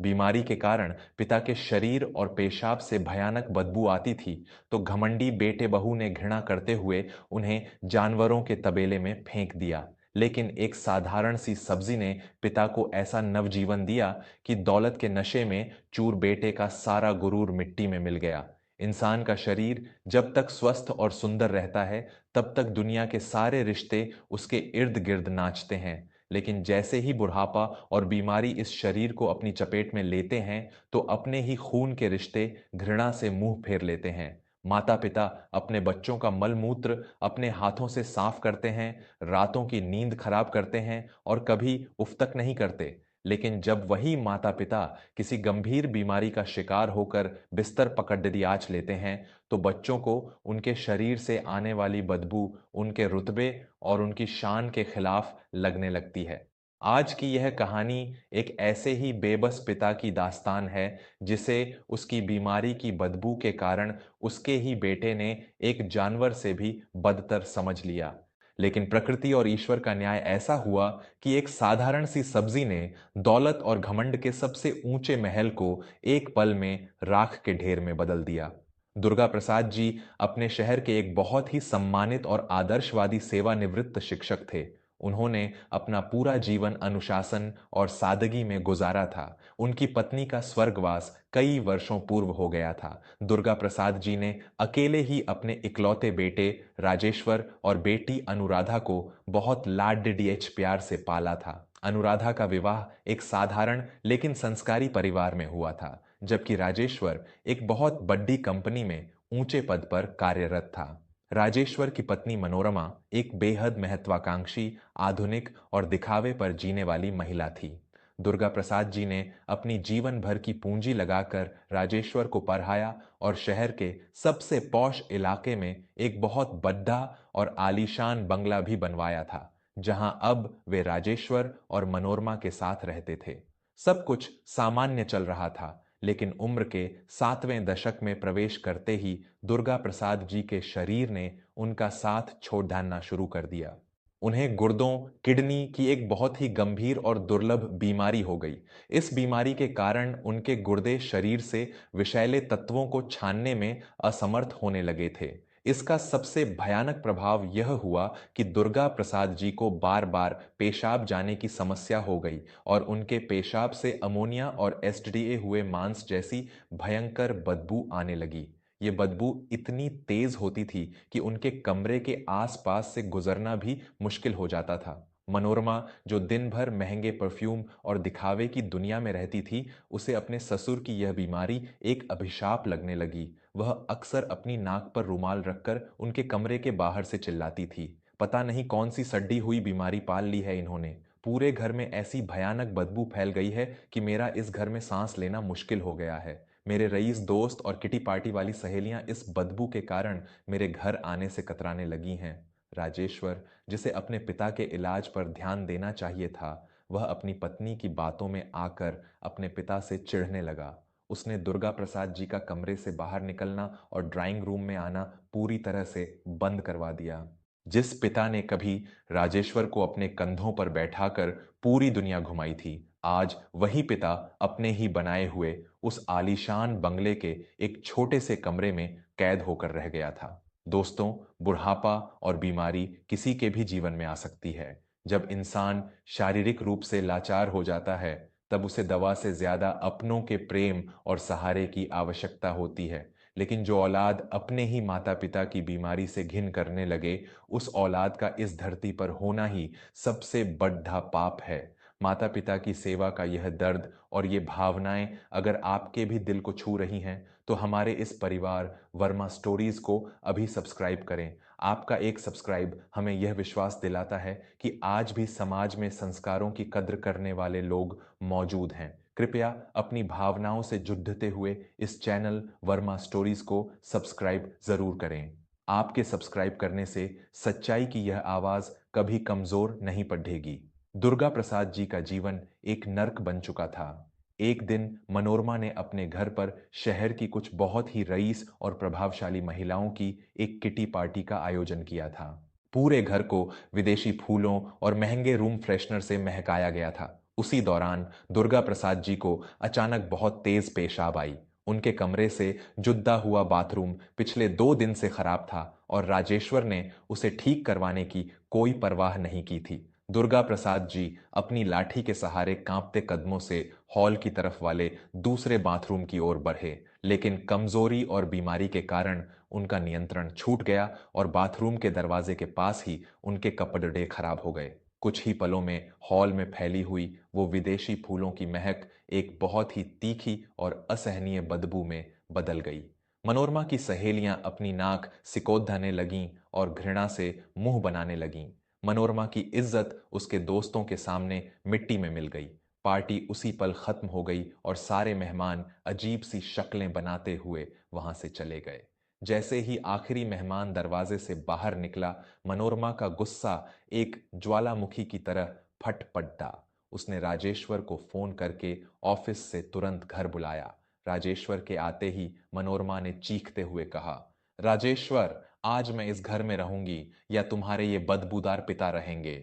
बीमारी के कारण पिता के शरीर और पेशाब से भयानक बदबू आती थी, तो घमंडी बेटे बहू ने घृणा करते हुए उन्हें जानवरों के तबेले में फेंक दिया। लेकिन एक साधारण सी सब्जी ने पिता को ऐसा नवजीवन दिया कि दौलत के नशे में चूर बेटे का सारा गुरूर मिट्टी में मिल गया। इंसान का शरीर जब तक स्वस्थ और सुंदर रहता है, तब तक दुनिया के सारे रिश्ते उसके इर्द गिर्द नाचते हैं। लेकिन जैसे ही बुढ़ापा और बीमारी इस शरीर को अपनी चपेट में लेते हैं, तो अपने ही खून के रिश्ते घृणा से मुंह फेर लेते हैं। माता पिता अपने बच्चों का मल मूत्र अपने हाथों से साफ करते हैं, रातों की नींद खराब करते हैं और कभी उफ तक नहीं करते। लेकिन जब वही माता पिता किसी गंभीर बीमारी का शिकार होकर बिस्तर पकड़ लेते हैं, तो बच्चों को उनके शरीर से आने वाली बदबू उनके रुतबे और उनकी शान के खिलाफ लगने लगती है। आज की यह कहानी एक ऐसे ही बेबस पिता की दास्तान है, जिसे उसकी बीमारी की बदबू के कारण उसके ही बेटे ने एक जानवर से भी बदतर समझ लिया। लेकिन प्रकृति और ईश्वर का न्याय ऐसा हुआ कि एक साधारण सी सब्जी ने दौलत और घमंड के सबसे ऊंचे महल को एक पल में राख के ढेर में बदल दिया। दुर्गा प्रसाद जी अपने शहर के एक बहुत ही सम्मानित और आदर्शवादी सेवानिवृत्त शिक्षक थे। उन्होंने अपना पूरा जीवन अनुशासन और सादगी में गुजारा था। उनकी पत्नी का स्वर्गवास कई वर्षों पूर्व हो गया था। दुर्गा प्रसाद जी ने अकेले ही अपने इकलौते बेटे राजेश्वर और बेटी अनुराधा को बहुत लाड डीएच प्यार से पाला था। अनुराधा का विवाह एक साधारण लेकिन संस्कारी परिवार में हुआ था, जबकि राजेश्वर एक बहुत बड़ी कंपनी में ऊंचे पद पर कार्यरत था। राजेश्वर की पत्नी मनोरमा एक बेहद महत्वाकांक्षी, आधुनिक और दिखावे पर जीने वाली महिला थी। दुर्गा प्रसाद जी ने अपनी जीवन भर की पूंजी लगाकर राजेश्वर को पढ़ाया और शहर के सबसे पौश इलाके में एक बहुत बड़ा और आलीशान बंगला भी बनवाया था, जहां अब वे राजेश्वर और मनोरमा के साथ रहते थे। सब कुछ सामान्य चल रहा था, लेकिन उम्र के 7वें दशक में प्रवेश करते ही दुर्गा प्रसाद जी के शरीर ने उनका साथ छोड़ना शुरू कर दिया। उन्हें गुर्दों, किडनी की एक बहुत ही गंभीर और दुर्लभ बीमारी हो गई। इस बीमारी के कारण उनके गुर्दे शरीर से विषैले तत्वों को छानने में असमर्थ होने लगे थे। इसका सबसे भयानक प्रभाव यह हुआ कि दुर्गा प्रसाद जी को बार बार पेशाब जाने की समस्या हो गई और उनके पेशाब से अमोनिया और एसडीए हुए मांस जैसी भयंकर बदबू आने लगी। ये बदबू इतनी तेज होती थी कि उनके कमरे के आसपास से गुजरना भी मुश्किल हो जाता था। मनोरमा, जो दिन भर महंगे परफ्यूम और दिखावे की दुनिया में रहती थी, उसे अपने ससुर की यह बीमारी एक अभिशाप लगने लगी। वह अक्सर अपनी नाक पर रुमाल रखकर उनके कमरे के बाहर से चिल्लाती थी, पता नहीं कौन सी सड्डी हुई बीमारी पाल ली है इन्होंने। पूरे घर में ऐसी भयानक बदबू फैल गई है कि मेरा इस घर में सांस लेना मुश्किल हो गया है। मेरे रईस दोस्त और किटी पार्टी वाली सहेलियां इस बदबू के कारण मेरे घर आने से कतराने लगी हैं। राजेश्वर, जिसे अपने पिता के इलाज पर ध्यान देना चाहिए था, वह अपनी पत्नी की बातों में आकर अपने पिता से चिढ़ने लगा। उसने दुर्गा प्रसाद जी का कमरे से बाहर निकलना और ड्राइंग रूम में आना पूरी तरह से बंद करवा दिया। जिस पिता ने कभी राजेश्वर को अपने कंधों पर बैठाकर पूरी दुनिया घुमाई थी, आज वही पिता अपने ही बनाए हुए उस आलीशान बंगले के एक छोटे से कमरे में कैद होकर रह गया था। दोस्तों, बुढ़ापा और बीमारी किसी के भी जीवन में आ सकती है। जब इंसान शारीरिक रूप से लाचार हो जाता है, तब उसे दवा से ज्यादा अपनों के प्रेम और सहारे की आवश्यकता होती है। लेकिन जो औलाद अपने ही माता पिता की बीमारी से घिन करने लगे, उस औलाद का इस धरती पर होना ही सबसे बड़ा पाप है। माता पिता की सेवा का यह दर्द और ये भावनाएं अगर आपके भी दिल को छू रही हैं, तो हमारे इस परिवार वर्मा स्टोरीज को अभी सब्सक्राइब करें। आपका एक सब्सक्राइब हमें यह विश्वास दिलाता है कि आज भी समाज में संस्कारों की कद्र करने वाले लोग मौजूद हैं। कृपया अपनी भावनाओं से जुड़ते हुए इस चैनल वर्मा स्टोरीज को सब्सक्राइब जरूर करें। आपके सब्सक्राइब करने से सच्चाई की यह आवाज कभी कमजोर नहीं पड़ेगी। दुर्गा प्रसाद जी का जीवन एक नर्क बन चुका था। एक दिन मनोरमा ने अपने घर पर शहर की कुछ बहुत ही रईस और प्रभावशाली महिलाओं की एक किटी पार्टी का आयोजन किया था। पूरे घर को विदेशी फूलों और महंगे रूम फ्रेशनर से महकाया गया था। उसी दौरान दुर्गा प्रसाद जी को अचानक बहुत तेज पेशाब आई। उनके कमरे से जुद्दा हुआ बाथरूम पिछले 2 दिन से खराब था और राजेश्वर ने उसे ठीक करवाने की कोई परवाह नहीं की थी। दुर्गा प्रसाद जी अपनी लाठी के सहारे कांपते कदमों से हॉल की तरफ वाले दूसरे बाथरूम की ओर बढ़े, लेकिन कमजोरी और बीमारी के कारण उनका नियंत्रण छूट गया और बाथरूम के दरवाजे के पास ही उनके कपड़े खराब हो गए। कुछ ही पलों में हॉल में फैली हुई वो विदेशी फूलों की महक एक बहुत ही तीखी और असहनीय बदबू में बदल गई। मनोरमा की सहेलियां अपनी नाक सिकोड़ने लगीं और घृणा से मुंह बनाने लगीं। मनोरमा की इज्जत उसके दोस्तों के सामने मिट्टी में मिल गई। पार्टी उसी पल खत्म हो गई और सारे मेहमान अजीब सी शक्लें बनाते हुए वहां से चले गए। जैसे ही आखिरी मेहमान दरवाजे से बाहर निकला, मनोरमा का गुस्सा एक ज्वालामुखी की तरह फट पड़ा। उसने राजेश्वर को फोन करके ऑफिस से तुरंत घर बुलाया। राजेश्वर के आते ही मनोरमा ने चीखते हुए कहा, राजेश्वर, आज मैं इस घर में रहूंगी या तुम्हारे ये बदबूदार पिता रहेंगे।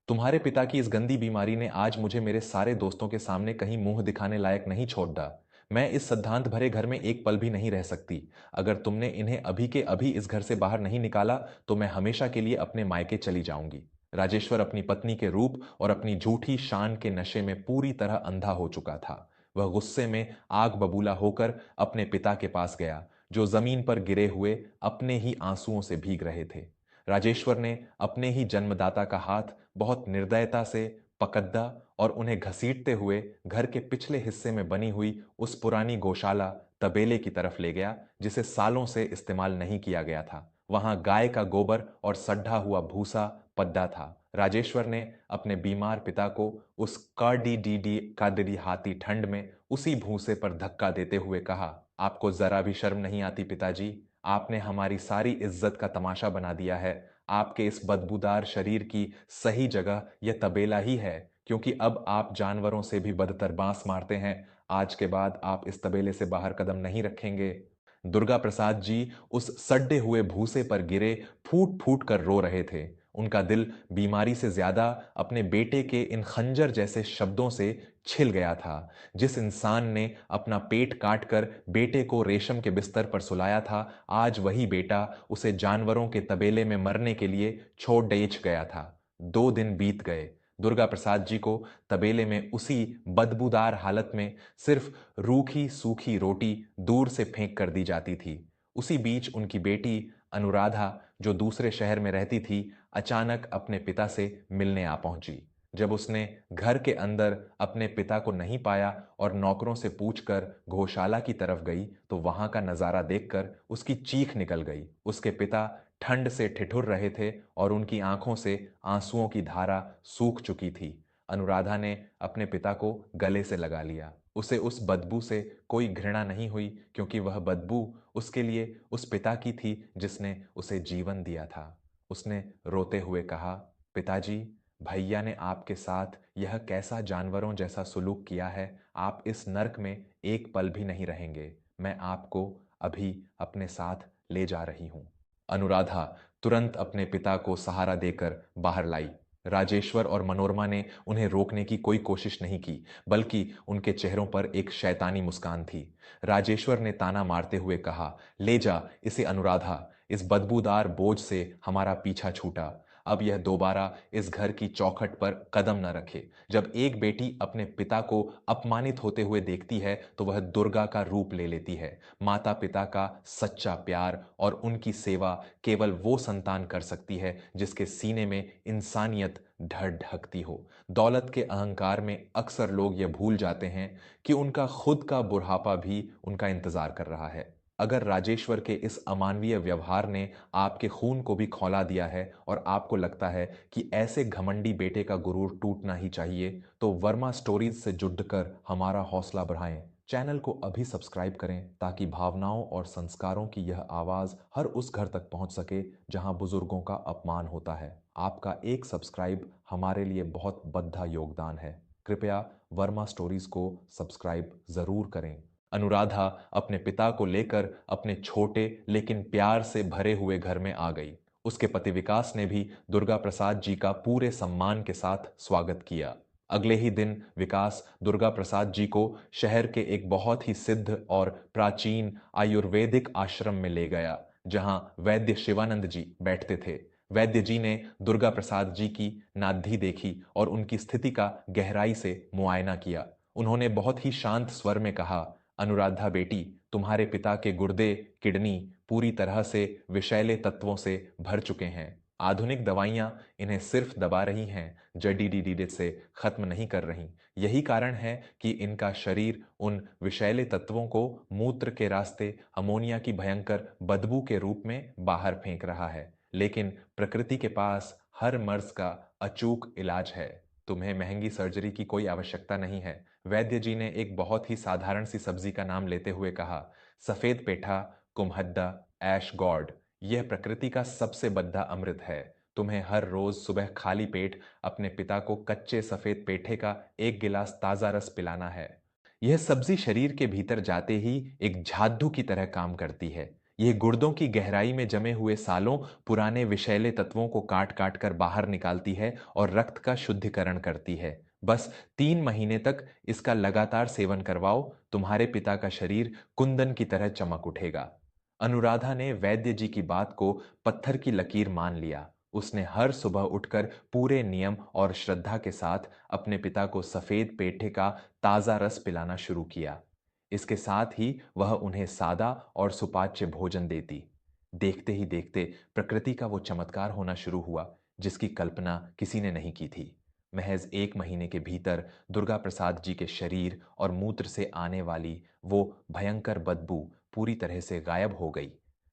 तुम्हारे पिता की इस गंदी बीमारी ने आज मुझे मेरे सारे दोस्तों के सामने कहीं मुंह दिखाने लायक नहीं छोड़ा। मैं इस सिद्धांत भरे घर में एक पल भी नहीं रह सकती। अगर तुमने इन्हें अभी के अभी इस घर से बाहर नहीं निकाला तो मैं हमेशा के लिए अपने मायके चली जाऊंगी। राजेश्वर अपनी पत्नी के रूप और अपनी झूठी शान के नशे में पूरी तरह अंधा हो चुका था। वह गुस्से में आग बबूला होकर अपने पिता के पास गया, जो जमीन पर गिरे हुए अपने ही आंसुओं से भीग रहे थे। राजेश्वर ने अपने ही जन्मदाता का हाथ बहुत निर्दयता से पकड़ा और उन्हें घसीटते हुए घर के पिछले हिस्से में बनी हुई उस पुरानी गौशाला तबेले की तरफ ले गया, जिसे सालों से इस्तेमाल नहीं किया गया था। वहां गाय का गोबर और सड्ढा हुआ भूसा पद्दा था। राजेश्वर ने अपने बीमार पिता को उस कार्डी डी डी कादरी हाथी ठंड में उसी भूसे पर धक्का देते हुए कहा, आपको जरा भी शर्म नहीं आती पिताजी? आपने हमारी सारी इज्जत का तमाशा बना दिया है। आपके इस बदबूदार शरीर की सही जगह यह तबेला ही है, क्योंकि अब आप जानवरों से भी बदतर बांस मारते हैं। आज के बाद आप इस तबेले से बाहर कदम नहीं रखेंगे। दुर्गा प्रसाद जी उस सड्डे हुए भूसे पर गिरे फूट फूट कर रो रहे थे। उनका दिल बीमारी से ज्यादा अपने बेटे के इन खंजर जैसे शब्दों से छिल गया था। जिस इंसान ने अपना पेट काट कर बेटे को रेशम के बिस्तर पर सुलाया था, आज वही बेटा उसे जानवरों के तबेले में मरने के लिए छोड़ डेच गया था। 2 दिन बीत गए। दुर्गा प्रसाद जी को तबेले में उसी बदबूदार हालत में सिर्फ रूखी सूखी रोटी दूर से फेंक कर दी जाती थी। उसी बीच उनकी बेटी अनुराधा, जो दूसरे शहर में रहती थी, अचानक अपने पिता से मिलने आ पहुंची। जब उसने घर के अंदर अपने पिता को नहीं पाया और नौकरों से पूछकर गौशाला की तरफ गई, तो वहां का नजारा देखकर उसकी चीख निकल गई। उसके पिता ठंड से ठिठुर रहे थे और उनकी आंखों से आंसुओं की धारा सूख चुकी थी। अनुराधा ने अपने पिता को गले से लगा लिया। उसे उस बदबू से कोई घृणा नहीं हुई, क्योंकि वह बदबू उसके लिए उस पिता की थी जिसने उसे जीवन दिया था। उसने रोते हुए कहा, पिताजी, भैया ने आपके साथ यह कैसा जानवरों जैसा सुलूक किया है। आप इस नर्क में एक पल भी नहीं रहेंगे। मैं आपको अभी अपने साथ ले जा रही हूं। अनुराधा तुरंत अपने पिता को सहारा देकर बाहर लाई। राजेश्वर और मनोरमा ने उन्हें रोकने की कोई कोशिश नहीं की, बल्कि उनके चेहरों पर एक शैतानी मुस्कान थी। राजेश्वर ने ताना मारते हुए कहा, ले जा इसे अनुराधा, इस बदबूदार बोझ से हमारा पीछा छूटा। अब यह दोबारा इस घर की चौखट पर कदम न रखे। जब एक बेटी अपने पिता को अपमानित होते हुए देखती है तो वह दुर्गा का रूप ले लेती है। माता पिता का सच्चा प्यार और उनकी सेवा केवल वो संतान कर सकती है जिसके सीने में इंसानियत ढड़ ढकती हो। दौलत के अहंकार में अक्सर लोग यह भूल जाते हैं कि उनका खुद का बुढ़ापा भी उनका इंतजार कर रहा है। अगर राजेश्वर के इस अमानवीय व्यवहार ने आपके खून को भी खौला दिया है और आपको लगता है कि ऐसे घमंडी बेटे का गुरूर टूटना ही चाहिए, तो वर्मा स्टोरीज से जुड़कर हमारा हौसला बढ़ाएं। चैनल को अभी सब्सक्राइब करें ताकि भावनाओं और संस्कारों की यह आवाज़ हर उस घर तक पहुंच सके जहां बुजुर्गों का अपमान होता है। आपका एक सब्सक्राइब हमारे लिए बहुत बड़ा योगदान है। कृपया वर्मा स्टोरीज को सब्सक्राइब ज़रूर करें। अनुराधा अपने पिता को लेकर अपने छोटे लेकिन प्यार से भरे हुए घर में आ गई। उसके पति विकास ने भी दुर्गा प्रसाद जी का पूरे सम्मान के साथ स्वागत किया। अगले ही दिन विकास दुर्गा प्रसाद जी को शहर के एक बहुत ही सिद्ध और प्राचीन आयुर्वेदिक आश्रम में ले गया, जहां वैद्य शिवानंद जी बैठते थे। वैद्य जी ने दुर्गा प्रसाद जी की नाद्धि देखी और उनकी स्थिति का गहराई से मुआयना किया। उन्होंने बहुत ही शांत स्वर में कहा, अनुराधा बेटी, तुम्हारे पिता के गुर्दे, किडनी पूरी तरह से विषैले तत्वों से भर चुके हैं। आधुनिक दवाइयां इन्हें सिर्फ दबा रही हैं, जड़ी से खत्म नहीं कर रही। यही कारण है कि इनका शरीर उन विषैले तत्वों को मूत्र के रास्ते अमोनिया की भयंकर बदबू के रूप में बाहर फेंक रहा है। लेकिन प्रकृति के पास हर मर्ज का अचूक इलाज है। तुम्हें महंगी सर्जरी की कोई आवश्यकता नहीं है। वैद्य जी ने एक बहुत ही साधारण सी सब्जी का नाम लेते हुए कहा, सफेद पेठा, कुम्हद्दा, ऐश गॉड, यह प्रकृति का सबसे बद्धा अमृत है। तुम्हें हर रोज सुबह खाली पेट अपने पिता को कच्चे सफेद पेठे का एक गिलास ताजा रस पिलाना है। यह सब्जी शरीर के भीतर जाते ही एक झादू की तरह काम करती है। यह गुर्दों की गहराई में जमे हुए सालों पुराने विषैले तत्वों को काट काट कर बाहर निकालती है और रक्त का शुद्धिकरण करती है। बस 3 महीने तक इसका लगातार सेवन करवाओ, तुम्हारे पिता का शरीर कुंदन की तरह चमक उठेगा। अनुराधा ने वैद्य जी की बात को पत्थर की लकीर मान लिया। उसने हर सुबह उठकर पूरे नियम और श्रद्धा के साथ अपने पिता को सफेद पेठे का ताजा रस पिलाना शुरू किया। इसके साथ ही वह उन्हें सादा और सुपाच्य भोजन देती। देखते ही देखते प्रकृति का वो चमत्कार होना शुरू हुआ जिसकी कल्पना किसी ने नहीं की थी। महज 1 महीने के भीतर दुर्गा प्रसाद जी के शरीर और मूत्र से आने वाली वो भयंकर बदबू पूरी तरह से गायब हो गई।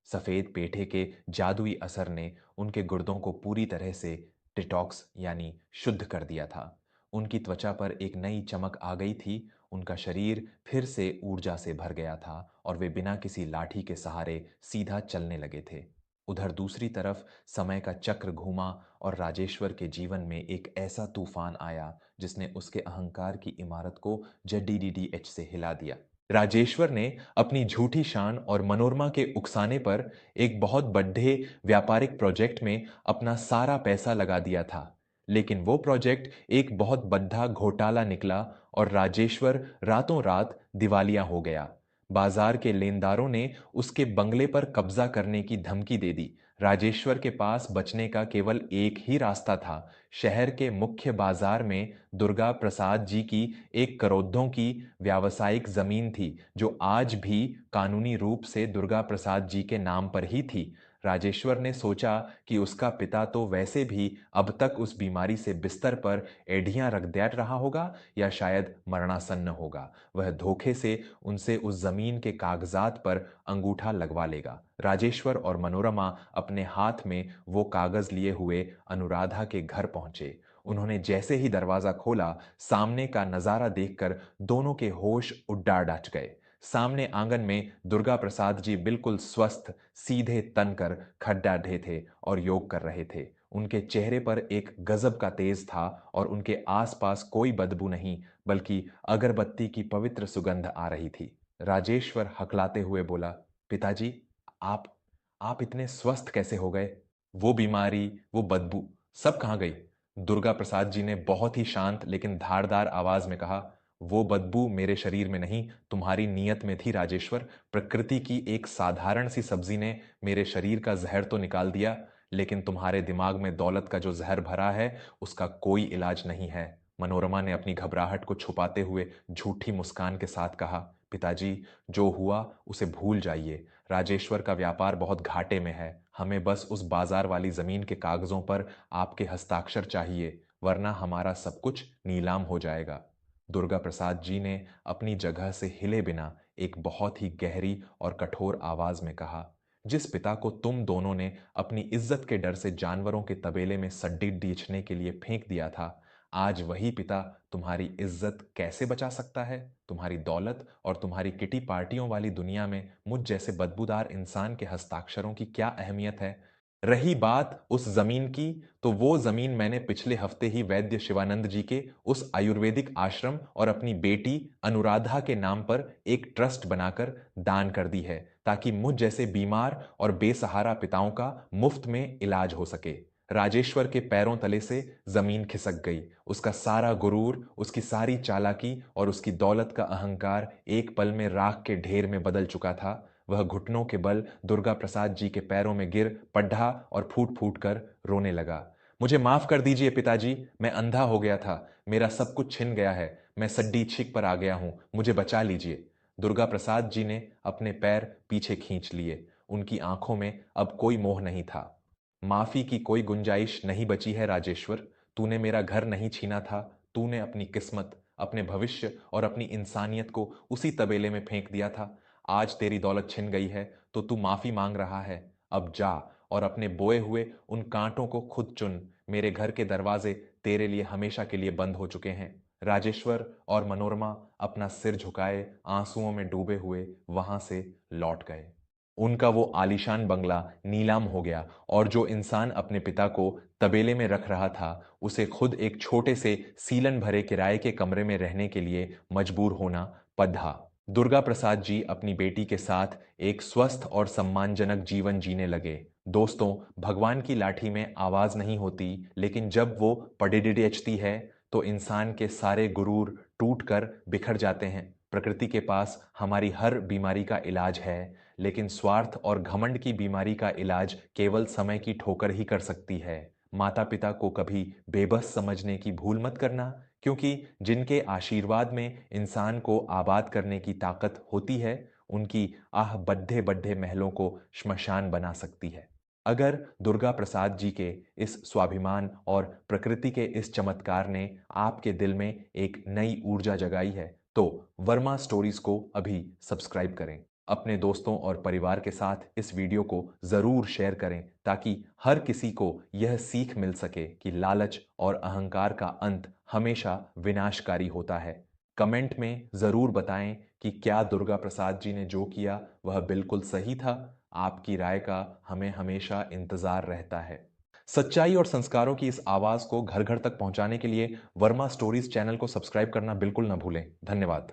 सफेद पेठे के जादुई असर ने उनके गुर्दों को पूरी तरह से डिटॉक्स यानी शुद्ध कर दिया था। उनकी त्वचा पर एक नई चमक आ गई थी, उनका शरीर फिर से ऊर्जा से भर गया था और वे बिना किसी लाठी के सहारे सीधा चलने लगे थे। उधर दूसरी तरफ समय का चक्र घूमा और राजेश्वर के जीवन में एक ऐसा तूफान आया जिसने उसके अहंकार की इमारत को जडीडीडीएच से हिला दिया। राजेश्वर ने अपनी झूठी शान और मनोरमा के उकसाने पर एक बहुत बड़े व्यापारिक प्रोजेक्ट में अपना सारा पैसा लगा दिया था। लेकिन वो प्रोजेक्ट एक बहुत बड़ा घोटाला निकला और राजेश्वर रातों रात दिवालिया हो गया। बाजार के लेनदारों ने उसके बंगले पर कब्जा करने की धमकी दे दी। राजेश्वर के पास बचने का केवल एक ही रास्ता था। शहर के मुख्य बाजार में दुर्गा प्रसाद जी की एक करोड़ों की व्यावसायिक जमीन थी, जो आज भी कानूनी रूप से दुर्गा प्रसाद जी के नाम पर ही थी। राजेश्वर ने सोचा कि उसका पिता तो वैसे भी अब तक उस बीमारी से बिस्तर पर एढ़ियां रख दे रहा होगा या शायद मरणासन्न होगा। वह धोखे से उनसे उस जमीन के कागजात पर अंगूठा लगवा लेगा। राजेश्वर और मनोरमा अपने हाथ में वो कागज लिए हुए अनुराधा के घर पहुंचे। उन्होंने जैसे ही दरवाजा खोला, सामने का नजारा देखकर दोनों के होश उड्डा डच गए। सामने आंगन में दुर्गा प्रसाद जी बिल्कुल स्वस्थ सीधे तन कर खड्डाढे थे और योग कर रहे थे। उनके चेहरे पर एक गजब का तेज था और उनके आसपास कोई बदबू नहीं, बल्कि अगरबत्ती की पवित्र सुगंध आ रही थी। राजेश्वर हकलाते हुए बोला, पिताजी, आप आप इतने स्वस्थ कैसे हो गए? वो बीमारी, वो बदबू, सब कहाँ गई? दुर्गा प्रसाद जी ने बहुत ही शांत लेकिन धारदार आवाज में कहा, वो बदबू मेरे शरीर में नहीं, तुम्हारी नीयत में थी राजेश्वर। प्रकृति की एक साधारण सी सब्जी ने मेरे शरीर का जहर तो निकाल दिया, लेकिन तुम्हारे दिमाग में दौलत का जो जहर भरा है उसका कोई इलाज नहीं है। मनोरमा ने अपनी घबराहट को छुपाते हुए झूठी मुस्कान के साथ कहा, पिताजी, जो हुआ उसे भूल जाइए। राजेश्वर का व्यापार बहुत घाटे में है। हमें बस उस बाजार वाली जमीन के कागजों पर आपके हस्ताक्षर चाहिए, वरना हमारा सब कुछ नीलाम हो जाएगा। दुर्गा प्रसाद जी ने अपनी जगह से हिले बिना एक बहुत ही गहरी और कठोर आवाज में कहा, जिस पिता को तुम दोनों ने अपनी इज्जत के डर से जानवरों के तबेले में सड्डी डीचने के लिए फेंक दिया था, आज वही पिता तुम्हारी इज्जत कैसे बचा सकता है? तुम्हारी दौलत और तुम्हारी किटी पार्टियों वाली दुनिया में मुझ जैसे बदबूदार इंसान के हस्ताक्षरों की क्या अहमियत है? रही बात उस जमीन की, तो वो जमीन मैंने पिछले हफ्ते ही वैद्य शिवानंद जी के उस आयुर्वेदिक आश्रम और अपनी बेटी अनुराधा के नाम पर एक ट्रस्ट बनाकर दान कर दी है, ताकि मुझ जैसे बीमार और बेसहारा पिताओं का मुफ्त में इलाज हो सके। राजेश्वर के पैरों तले से जमीन खिसक गई। उसका सारा गुरूर, उसकी सारी चालाकी और उसकी दौलत का अहंकार एक पल में राख के ढेर में बदल चुका था। वह घुटनों के बल दुर्गा प्रसाद जी के पैरों में गिर पढ़ा और फूट फूट कर रोने लगा। मुझे माफ कर दीजिए पिताजी, मैं अंधा हो गया था, मेरा सब कुछ छिन गया है, मैं सड्डी छिक पर आ गया हूं, मुझे बचा लीजिए। दुर्गा प्रसाद जी ने अपने पैर पीछे खींच लिए। उनकी आंखों में अब कोई मोह नहीं था। माफी की कोई गुंजाइश नहीं बची है राजेश्वर। तूने मेरा घर नहीं छीना था, तूने अपनी किस्मत, अपने भविष्य और अपनी इंसानियत को उसी तबेले में फेंक दिया था। आज तेरी दौलत छिन गई है तो तू माफी मांग रहा है। अब जा और अपने बोए हुए उन कांटों को खुद चुन। मेरे घर के दरवाजे तेरे लिए हमेशा के लिए बंद हो चुके हैं। राजेश्वर और मनोरमा अपना सिर झुकाए आंसुओं में डूबे हुए वहां से लौट गए। उनका वो आलीशान बंगला नीलाम हो गया और जो इंसान अपने पिता को तबेले में रख रहा था उसे खुद एक छोटे से सीलन भरे किराए के कमरे में रहने के लिए मजबूर होना पड़ा। दुर्गा प्रसाद जी अपनी बेटी के साथ एक स्वस्थ और सम्मानजनक जीवन जीने लगे। दोस्तों, भगवान की लाठी में आवाज नहीं होती, लेकिन जब वो पडिडिचती है तो इंसान के सारे गुरूर टूट कर बिखर जाते हैं। प्रकृति के पास हमारी हर बीमारी का इलाज है, लेकिन स्वार्थ और घमंड की बीमारी का इलाज केवल समय की ठोकर ही कर सकती है। माता पिता को कभी बेबस समझने की भूल मत करना, क्योंकि जिनके आशीर्वाद में इंसान को आबाद करने की ताकत होती है, उनकी आह बड्ढे बड्ढे महलों को श्मशान बना सकती है। अगर दुर्गा प्रसाद जी के इस स्वाभिमान और प्रकृति के इस चमत्कार ने आपके दिल में एक नई ऊर्जा जगाई है, तो वर्मा स्टोरीज को अभी सब्सक्राइब करें। अपने दोस्तों और परिवार के साथ इस वीडियो को ज़रूर शेयर करें, ताकि हर किसी को यह सीख मिल सके कि लालच और अहंकार का अंत हमेशा विनाशकारी होता है। कमेंट में ज़रूर बताएं कि क्या दुर्गा प्रसाद जी ने जो किया वह बिल्कुल सही था। आपकी राय का हमें हमेशा इंतज़ार रहता है। सच्चाई और संस्कारों की इस आवाज़ को घर घर तक पहुंचाने के लिए वर्मा स्टोरीज चैनल को सब्सक्राइब करना बिल्कुल न भूलें। धन्यवाद।